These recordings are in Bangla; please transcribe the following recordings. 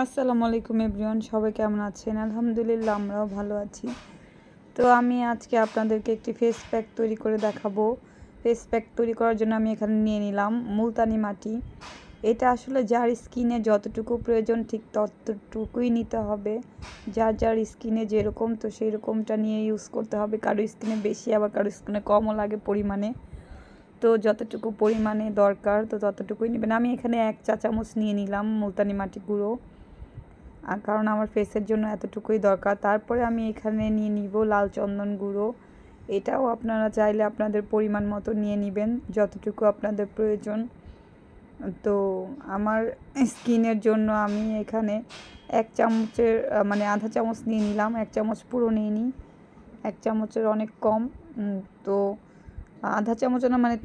আসসালামু আলাইকুম এভরিওয়ান, সবাই কেমন আছেন? আলহামদুলিল্লাহ, আমরাও ভালো আছি। তো আমি আজকে আপনাদেরকে একটি ফেস প্যাক তৈরি করে দেখাবো। ফেস প্যাক তৈরি করার জন্য আমি এখানে নিয়ে নিলাম মুলতানি মাটি। এটা আসলে যার স্কিনে যতটুকু প্রয়োজন ঠিক ততটুকুই নিতে হবে। যার যার স্কিনে যেরকম তো সেই রকমটা নিয়ে ইউজ করতে হবে। কারো স্কিনে বেশি, আবার কারো স্কিনে কমও লাগে পরিমাণে। তো যতটুকু পরিমাণে দরকার তো ততটুকুই নেবেন। আমি এখানে 1 চা চামচ নিয়ে নিলাম মুলতানি মাটি গুঁড়ো, কারণ আমার ফেসের জন্য এতটুকুই দরকার। তারপরে আমি এখানে নিয়ে নিব লাল চন্দন গুঁড়ো। এটাও আপনারা চাইলে আপনাদের পরিমাণ মতো নিয়ে নেবেন, যতটুকু আপনাদের প্রয়োজন। তো আমার স্কিনের জন্য আমি এখানে 1 চামচের মানে আধা চামচ নিয়ে নিলাম, 1 চামচ পুরো নিয়ে নিই। 1 চামচের অনেক কম। তো আধা চামচ না, মানে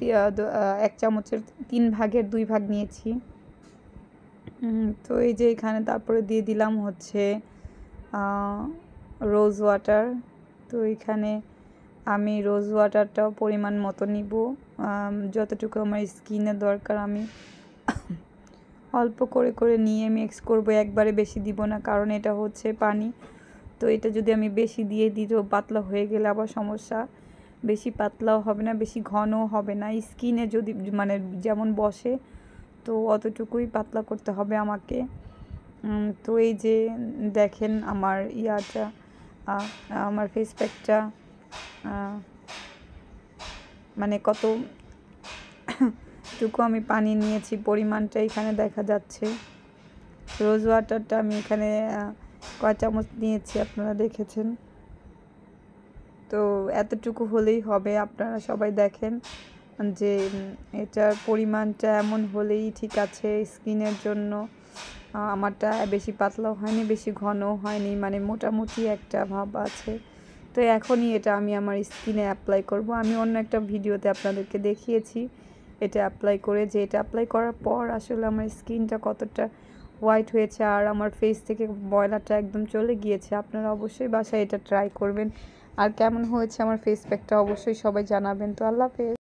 1 চামচের 3 ভাগের 2 ভাগ নিয়েছি। তো এই যে এখানে তারপরে দিয়ে দিলাম হচ্ছে রোজ ওয়াটার। তো এখানে আমি রোজ ওয়াটারটাও পরিমাণ মতো নিব, যতটুকু আমার স্কিনে দরকার আমি অল্প করে করে নিয়ে মিক্স করব। একবারে বেশি দিব না, কারণ এটা হচ্ছে পানি। তো এটা যদি আমি বেশি দিয়ে দিই তো পাতলা হয়ে গেলে আবার সমস্যা। বেশি পাতলাও হবে না, বেশি ঘনও হবে না। স্কিনে যদি মানে যেমন বসে তো অতটুকুই পাতলা করতে হবে আমাকে। তো এই যে দেখেন আমার আমার ফেস প্যাকটা মানে কতটুকু আমি পানি নিয়েছি পরিমাণটা এখানে দেখা যাচ্ছে। রোজ ওয়াটারটা আমি এখানে কয় চামচ নিয়েছি আপনারা দেখেছেন। তো এতটুকু হলেই হবে। আপনারা সবাই দেখেন যে এটার পরিমাণটা এমন হলেই ঠিক আছে স্কিনের জন্য। আমারটা বেশি পাতলাও হয়নি, বেশি ঘনও হয়নি, মানে মোটামুটি একটা ভাব আছে। তো এখনই এটা আমি আমার স্কিনে অ্যাপ্লাই করব। আমি অন্য একটা ভিডিওতে আপনাদেরকে দেখিয়েছি এটা অ্যাপ্লাই করে, যে এটা অ্যাপ্লাই করার পর আসলে আমার স্কিনটা কতটা হোয়াইট হয়েছে আর আমার ফেস থেকে ময়লাটা একদম চলে গিয়েছে। আপনারা অবশ্যই বাসায় এটা ট্রাই করবেন, আর কেমন হয়েছে আমার ফেস প্যাকটা অবশ্যই সবাই জানাবেন। তো আল্লাহ হাফেজ।